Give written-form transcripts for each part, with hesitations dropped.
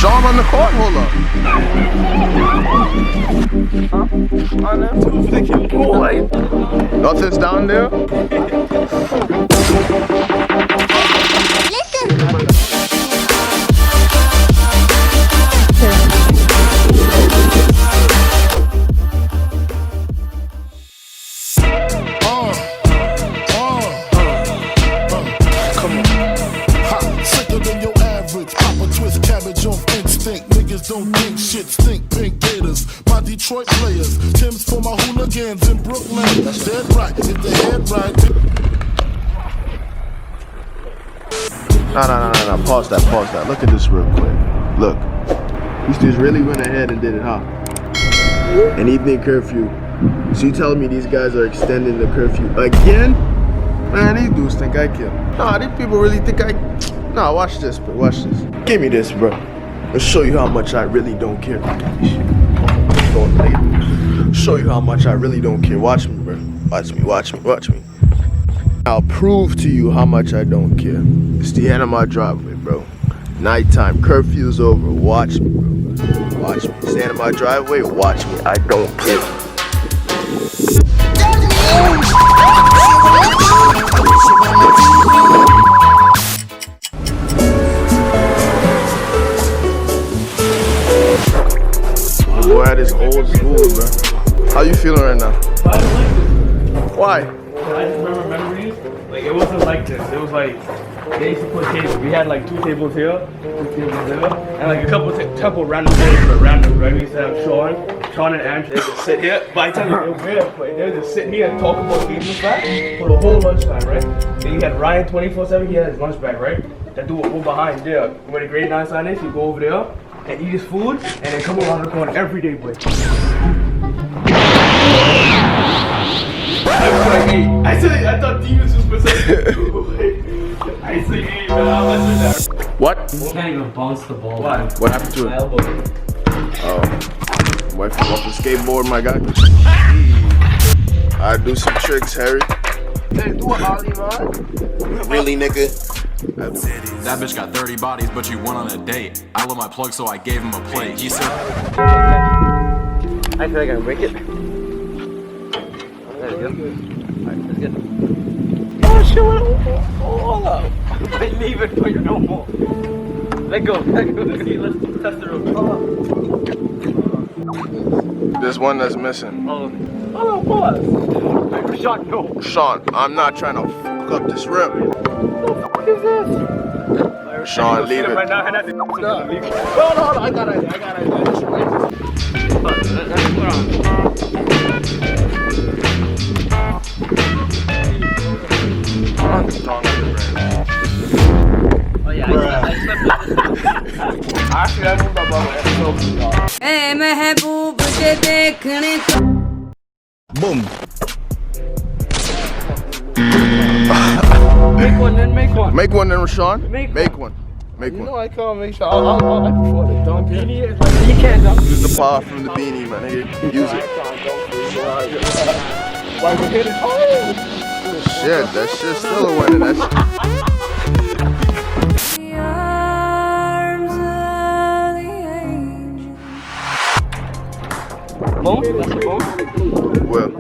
Show him on the cornhole. Nothing's down there? Don't think shit, stink pink gators. My Detroit players, Tim's for my hooligans in Brooklyn. That's dead right, if the head right. No. Pause that. Look at this real quick. Look. These dudes really went ahead and did it, huh? An evening curfew. So you telling me these guys are extending the curfew again? Man, these dudes think I killed. Nah, these people really think I... Nah, watch this, bro. Watch this. Give me this, bro. I'll show you how much I really don't care. Show you how much I really don't care. Watch me, bro. Watch me. I'll prove to you how much I don't care. It's the end of my driveway, bro. Nighttime, curfew's over. Watch me, bro. Watch me. It's the end of my driveway. Watch me. I don't care. Boy, that is old school, bro. How you feeling right now? Why? I just remember memories. Like, it wasn't like this. It was like, they used to put tables. We had like 2 tables here, 2 tables there, and like a couple random tables, but random, right? We used to have Sean and Andrew. They just sit here. By the time they were there, they would just sit here and talk about games and stuff for the whole lunchtime, right? Then you had Ryan 24/7. He had his lunch bag, right? That dude would go behind there. Where the grade 9 sign is, you go over there and eat his food, and then come around the corner every day, boy. I thought demons was specific. I see, man. I said that. What? You can't even bounce the ball. What happened to it? Oh. Wife off the skateboard, my guy. I do some tricks, Harry. Hey, do a ollie, man. Really, nigga? That bitch got 30 bodies, but you went on a date. I love my plug, so I gave him a plate. He said, I feel like I can break it. That's good. Alright, that's good. Oh shit, hold up. I leave it for you no more. Let go. Let's test the rope. There's one that's missing. Oh, pause. Sean, no. Sean, I'm not trying to fuck up this rim. What is this? Sean, leave it. Right now, and I think Hold on. I got it. Oh yeah, I slept. actually, I moved my brother. Hey, महबूब से देखने को. Boom. Make one, then make one. Make one then, Rashawn. Make one. You know I can't make sure. I prefer the dunk. You can't dunk. Use the power from the beanie, my nigga. Use it. Why we hit it? Oh! Shit, that shit's still a winner. That's well.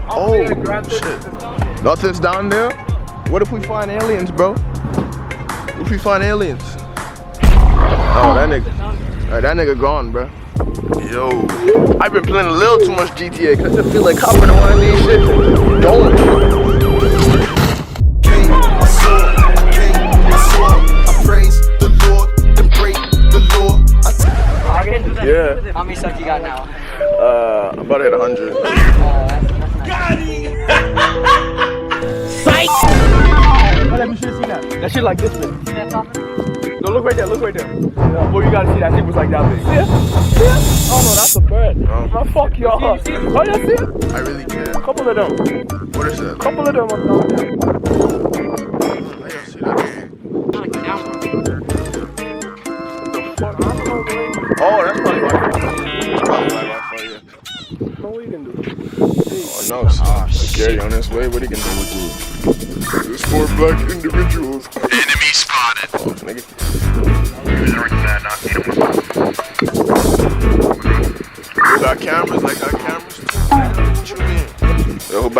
Oh shit. Nothing's down there? What if we find aliens, bro? What if we find aliens? Oh, that nigga. Alright, that nigga gone, bro. Yo, I've been playing a little too much GTA because I feel like hopping on one of these shit. Don't. I praise the Lord and break the law. Yeah. How many subs you got now? About at 100. Got it! Psych! Let me show you that. That shit like this big. See that top? No, look right there, Boy, you gotta see that thing was like that big. See it? See it? Oh no, that's a bird. No. Oh, fuck y'all. Oh, you see it? I really can't. A couple of them. What is that? Couple of them on top there. I gotta see that. Oh, that's probably Wi-Fi. That's probably Wi-Fi, yeah. No, what you can do? Oh no, Gary on his way. What he can do? There's 4 black individuals. Enemy spotted. Oh, nigga.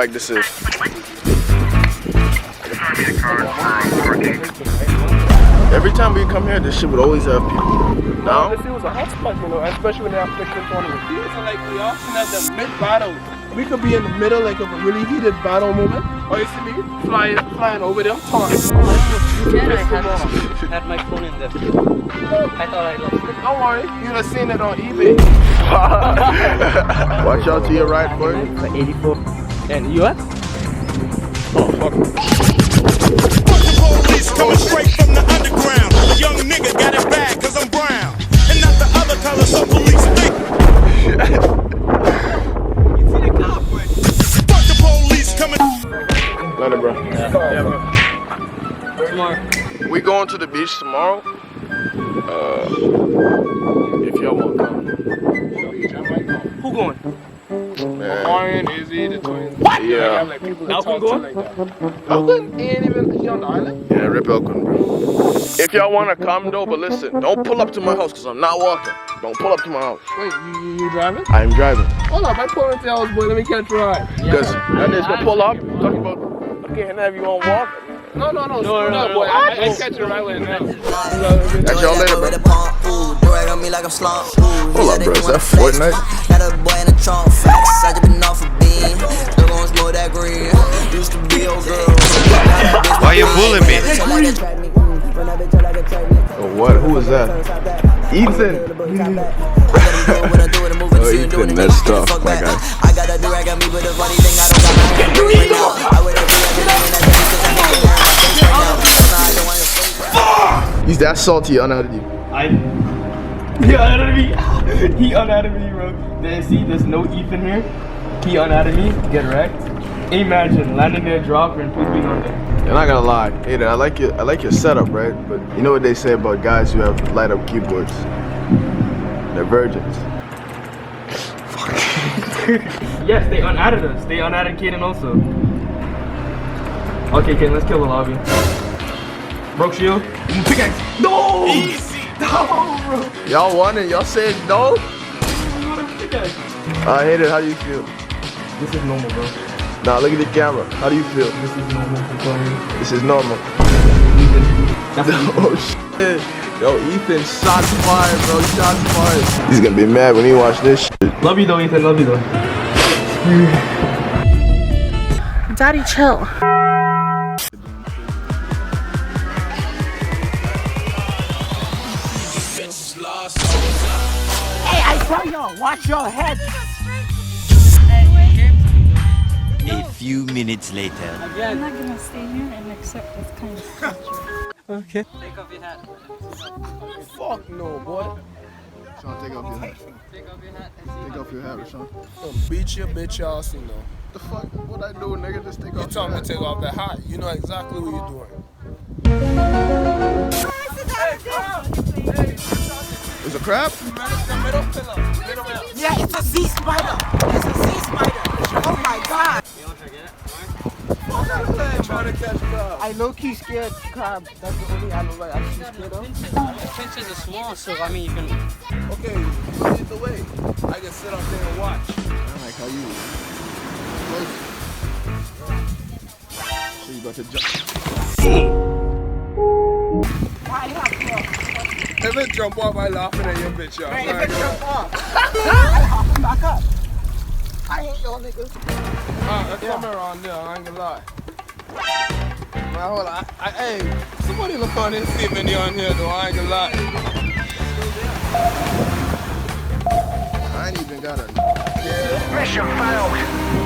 bike this is. Every time we come here, this shit would always have people. Now? This was a hot spot, you know, especially when they have fixed tournament. So like we often at the mid-battle. We could be in the middle like of a really heated battle moment. Or you see me flying over them taunts. Yeah, I had my phone in there. I thought I lost it. Don't worry, you'd have seen it on eBay. Watch out to your right, boy. 84. And US? Oh, fuck. Police coming straight from the underground. A young nigga got it bad cause I'm brown. And not the other color some police think. You see the cop, boy? Fuck the police coming. Later, bro. Yeah, bro. Tomorrow. We going to the beach tomorrow. If y'all want to come. Who going? Man. Marion, Izzy, the twins. Yeah. Like people that Malcolm talk to going? like that. Malcolm ain't even on the island. Yeah, rip Elkin, bro. If y'all want to come though, but listen, don't pull up to my house because I'm not walking. Don't pull up to my house. Wait, you driving? I'm driving. Hold up, I pull into your house, boy. Let me catch a ride. Because that nigga's going to pull up, talking about, okay, and have you on walk. No, boy. I catch a ride with him. Catch y'all later, bro. Hold up, bro. Is that Fortnite? Got a boy in the trunk, facts. I just been off a bean. Still gon' smoke that green. Used to be your girl. Why you bullying me? Oh, what? Who is that? Ethan. Oh, Ethan, that's tough, my guy. I got a do, I got me with the funny thing. I don't got my I would have He's that salty, unhealthy. He unadded me. He unadded me, bro. Then see, there's no Ethan here. He unadded me. Get wrecked. Imagine landing there, dropper, and being on there. You're not gonna lie, Aiden, I like your setup, right? But you know what they say about guys who have light up keyboards? They're virgins. Yes, they unadded us. They unadded Kaden also. Okay, Kaden, let's kill the lobby. Broke shield. Pickaxe. No! Easy. No, bro. Y'all won it. Y'all said no? I hate it. How do you feel? This is normal, bro. Nah, look at the camera. How do you feel? This is normal for playing. This is normal. Oh shit. Yo, Ethan, shots fired, bro. Shots fired. He's gonna be mad when he watch this shit. Love you though, Ethan. Love you though. Daddy, chill. Hey, I tell y'all, watch your head. A few minutes later. I'm not gonna stay here and accept this kind of culture. Okay. Take off your hat. Fuck no, boy. Sean, take off your hat. Take off your hat. Take off your hat, Sean. Beat your bitch ass, you know. The fuck? What I do, nigga? Just take You off told your me to hat. take off that hat. You know exactly what you're doing. It's a crab? Yeah, it's a sea spider. It's a sea spider. Oh my god. You want to get it? Trying to catch crab. I low-key scared crab. That's the only animal I'm scared of. Pinches are small, so I mean you can. Okay, lead the way. I can sit up there and watch. I like how you. So you about to jump. If it jump off, I laughing at your bitch, y'all. If it jump off, I hop him back up. I hate y'all niggas. Let's come around there, I ain't gonna lie. Man, hold on. Hey, somebody look on this, see if any on here though, I ain't gonna lie. I ain't even got a. Mission failed.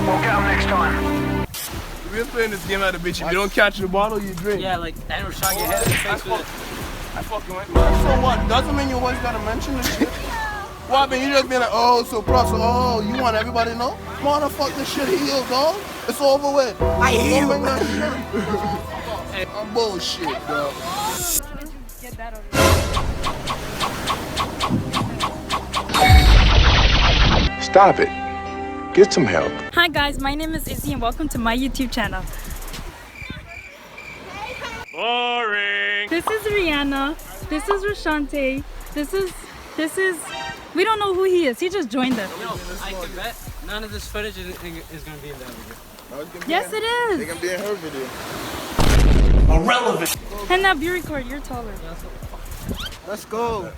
We'll get them next time. We're playing this game at the beach. If you don't catch the bottle, you drink. Yeah, like and we're shot your head in the face with it. I fucking went. So what? Doesn't mean you always gotta mention this shit. What, man? You just be like, oh, so pro, so oh, you want everybody to know? Motherfuck, this shit healed, dog. It's over with. I heal. Don't make that shit. I'm bullshit, bro. Get that over. Stop it. Get some help. Hi guys, my name is Izzy and welcome to my YouTube channel. Boring. This is Rihanna. This is Rashante. This is, we don't know who he is. He just joined us. Yo, I can bet none of this footage is gonna be in the video. Yes, it is. Think I'm being her video. Irrelevant. Htennebw, you record. You're taller. Let's go.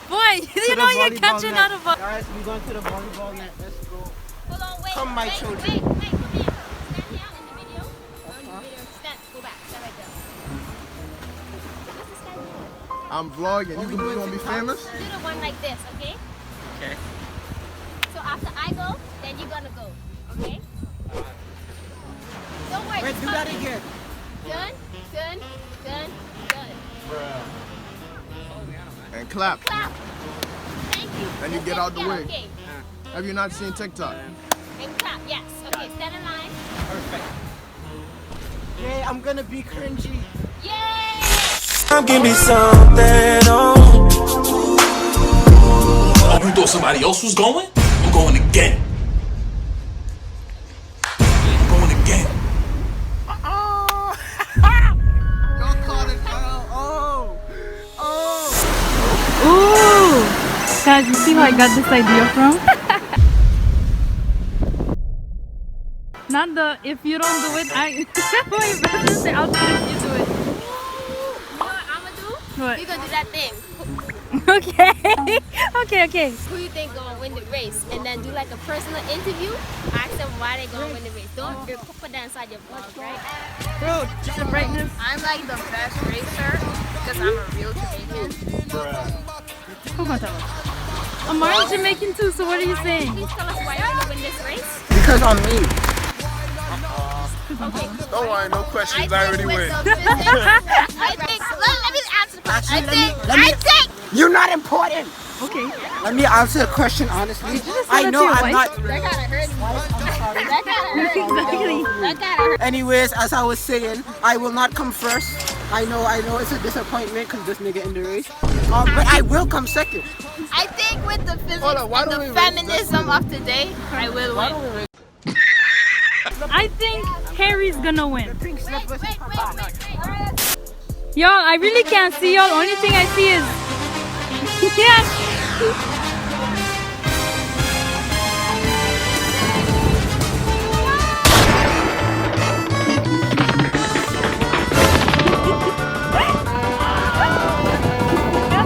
Boy, you know you're catching out of a... Guys, we're going to the volleyball net. Let's go. Hold on, wait. Come, my children. Wait, come here. Stand here in the video. Stand. Go back. Stand right there. I'm vlogging. You gonna be famous? Do the one like this, okay? Okay. So after I go, then you're gonna go, okay? Don't worry. Wait, just do come that in. again. Done. And clap. Clap. Thank you. And you Just get out the way. Okay. Have you not seen TikTok? And clap. Yes. Okay. Stand in line. Perfect. Yay, I'm gonna be cringy. Yay! Give me something, oh, you thought somebody else was going? I'm going again. I'm going again. Y'all caught it, Ooh! Guys, you see how I got this idea from? Not the if you don't do it, I. Wait, better say I'll do it if you do it. You know what I'm gonna do? What? We're gonna do that thing. Okay. Okay. Who you think gonna win the race? And then do like a personal interview. Ask them why they gonna win the race. Don't put that inside your vlog, right? Bro, just the brightness. I'm like the best racer because I'm a real Jamaican. Who gonna tell us? Amari's Jamaican too, so what are you saying? Please tell us why you're gonna win this race. Because I'm me. Okay. Don't worry, no questions. I already win. I think. Let me answer the question. I think. You're not important. Okay. Let me answer the question honestly. I that know to your I'm wife? not. That kinda hurt me. That kinda hurt me. Exactly. That kinda hurt. Anyways, as I was saying, I will not come first. I know it's a disappointment because this nigga in the race. But I will come second. I think with the physics Hold on, why and don't the we race feminism of today, I will win. I think Harry's gonna win. Pink slippers. Y'all, I really can't see y'all. Only thing I see is... Yes!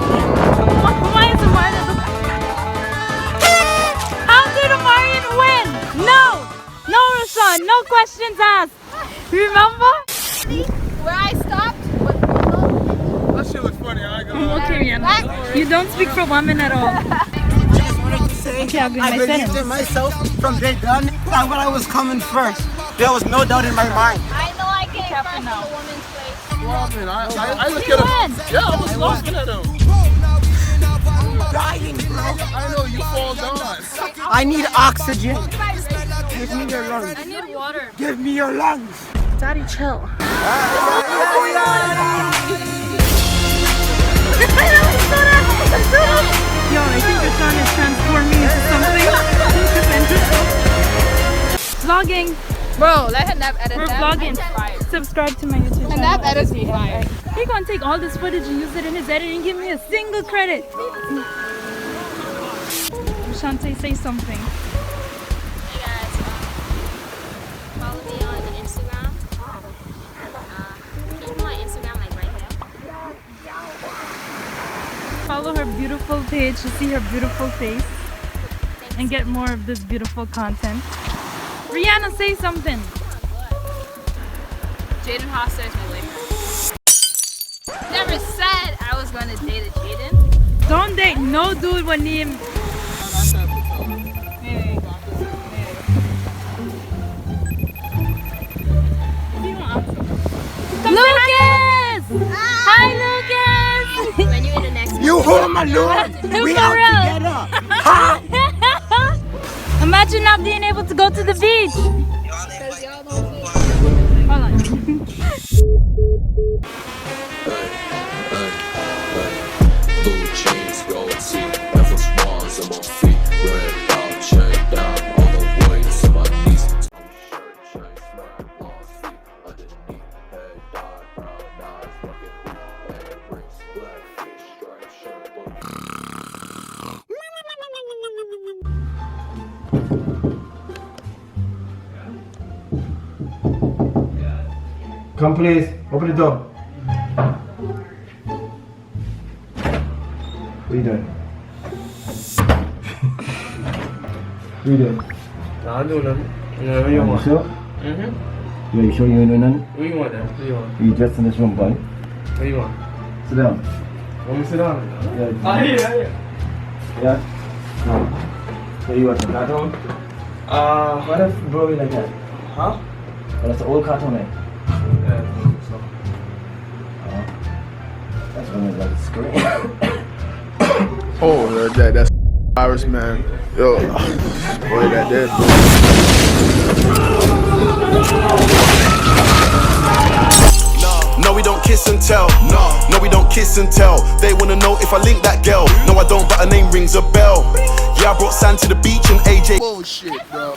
Why is Amari at the... How did Amarian win? No! No, Rashawn, no questions asked. Remember? Where I stopped was That shit was funny. I ain't gonna lie. Okay, Rihanna. You don't speak for women at all. Just wanted to say, Okay, I'll give I my believed sentence. in myself from day done. That's when I was coming first. There was no doubt in my mind. I know I came first in the women's place. Well, man, I look You at him. won. Yeah, I was looking at him. Dying, bro. I know you fall down. I need oxygen. Give me your lungs. I need water. Give me your lungs. Daddy, chill. Yo, I think Rashawn is transforming into something. Vlogging. Bro, let Htennebw edit We're that. vlogging. Subscribe to my YouTube channel. Htennebw edits me fire. He's gonna take all this footage and use it in his editing and give me a single credit. Shante, say something. Hey guys, follow me on Instagram. Can you put my Instagram like right here? Follow her beautiful page to see her beautiful face and get more of this beautiful content. Rihanna, say something. Jaden Hoster is my boyfriend. Never said I was gonna date a Jaden. Don't date no dude with name. Lucas! Hi, Lucas! When you in the next You home alone. We For out real. together. Ha! Imagine not being able to go to the beach. Hold on. Blue jeans, gold teeth, Air Force Ones on my feet, red out, chain down, on the way to my knees. Shirt, chain, smart, long feet, underneath, head dye, brown eyes, fucking hoop, head rings, black fish, striped shirt, Come please, open the door. What are you doing? What are you doing? Nah, I'm doing nothing. What do you want? Sure? Mm-hmm. Yeah, you sure you ain't doing nothing? What do you want then? What do you want? You dressed in this room, boy. What do you want? Sit down. Want me to sit down? Yeah. Ah, here. Yeah? So you watching cartoon? Why the bro you like that? Huh? Oh, that's the old cartoon, man. Yeah, so. That's when it's like a screen. Oh, that's virus, man. Yo, boy, that dead. No, we don't kiss and tell. No, we don't kiss and tell. They wanna know if I link that girl. No, I don't, but her name rings a bell. Yeah, I brought Sam to the beach and AJ. Bullshit, bro.